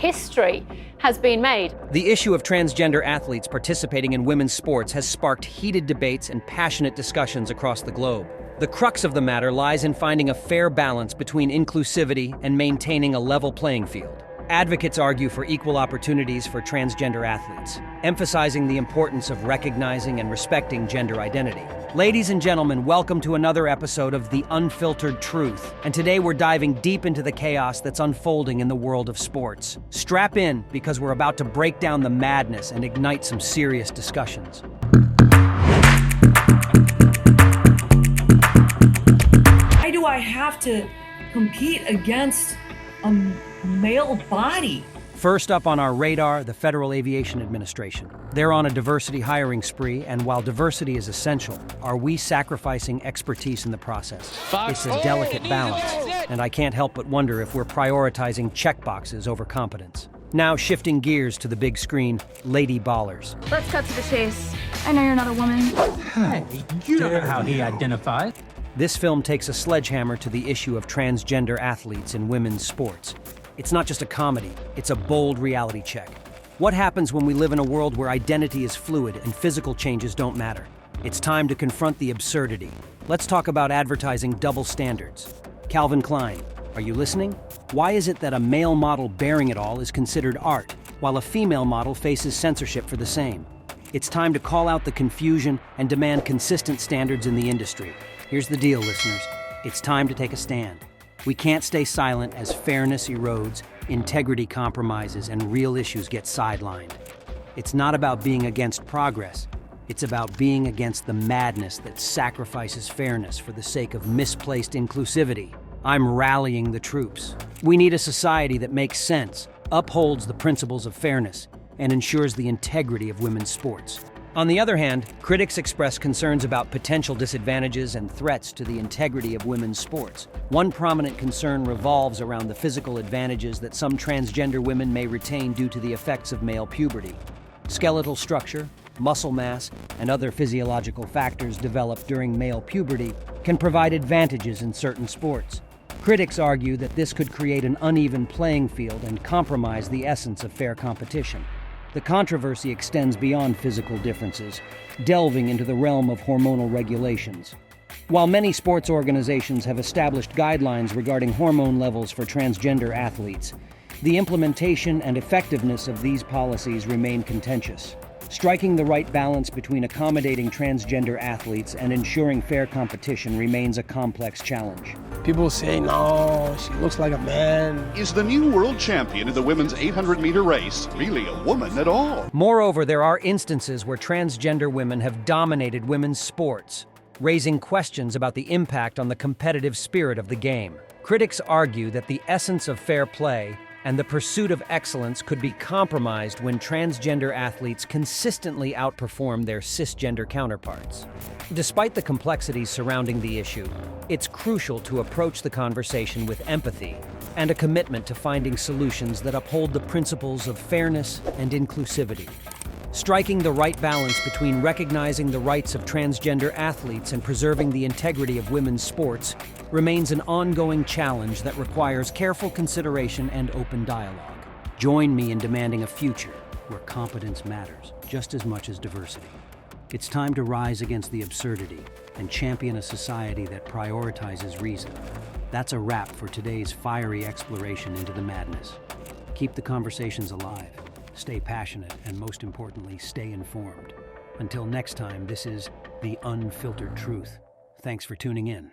history has been made. The issue of transgender athletes participating in women's sports has sparked heated debates and passionate discussions across the globe. The crux of the matter lies in finding a fair balance between inclusivity and maintaining a level playing field. Advocates argue for equal opportunities for transgender athletes, emphasizing the importance of recognizing and respecting gender identity. Ladies and gentlemen, welcome to another episode of The Unfiltered Truth. And today we're diving deep into the chaos that's unfolding in the world of sports. Strap in, because we're about to break down the madness and ignite some serious discussions. Why do I have to compete against a male body? First up on our radar, the Federal Aviation Administration. They're on a diversity hiring spree, and while diversity is essential, are we sacrificing expertise in the process? It's a delicate balance, and I can't help but wonder if we're prioritizing checkboxes over competence. Now shifting gears to the big screen, lady ballers. Let's cut to the chase. I know you're not a woman. Hey, you don't know how he identifies. This film takes a sledgehammer to the issue of transgender athletes in women's sports. It's not just a comedy, it's a bold reality check. What happens when we live in a world where identity is fluid and physical changes don't matter? It's time to confront the absurdity. Let's talk about advertising double standards. Calvin Klein, are you listening? Why is it that a male model bearing it all is considered art, while a female model faces censorship for the same? It's time to call out the confusion and demand consistent standards in the industry. Here's the deal, listeners. It's time to take a stand. We can't stay silent as fairness erodes, integrity compromises, and real issues get sidelined. It's not about being against progress. It's about being against the madness that sacrifices fairness for the sake of misplaced inclusivity. I'm rallying the troops. We need a society that makes sense, upholds the principles of fairness, and ensures the integrity of women's sports. On the other hand, critics express concerns about potential disadvantages and threats to the integrity of women's sports. One prominent concern revolves around the physical advantages that some transgender women may retain due to the effects of male puberty. Skeletal structure, muscle mass, and other physiological factors developed during male puberty can provide advantages in certain sports. Critics argue that this could create an uneven playing field and compromise the essence of fair competition. The controversy extends beyond physical differences, delving into the realm of hormonal regulations. While many sports organizations have established guidelines regarding hormone levels for transgender athletes, the implementation and effectiveness of these policies remain contentious. Striking the right balance between accommodating transgender athletes and ensuring fair competition remains a complex challenge. People say, no, she looks like a man. Is the new world champion in the women's 800-meter race really a woman at all? Moreover, there are instances where transgender women have dominated women's sports, raising questions about the impact on the competitive spirit of the game. Critics argue that the essence of fair play and the pursuit of excellence could be compromised when transgender athletes consistently outperform their cisgender counterparts. Despite the complexities surrounding the issue, it's crucial to approach the conversation with empathy and a commitment to finding solutions that uphold the principles of fairness and inclusivity. Striking the right balance between recognizing the rights of transgender athletes and preserving the integrity of women's sports remains an ongoing challenge that requires careful consideration and open dialogue. Join me in demanding a future where competence matters just as much as diversity. It's time to rise against the absurdity and champion a society that prioritizes reason. That's a wrap for today's fiery exploration into the madness. Keep the conversations alive. Stay passionate, and most importantly, stay informed. Until next time, this is The Unfiltered Truth. Thanks for tuning in.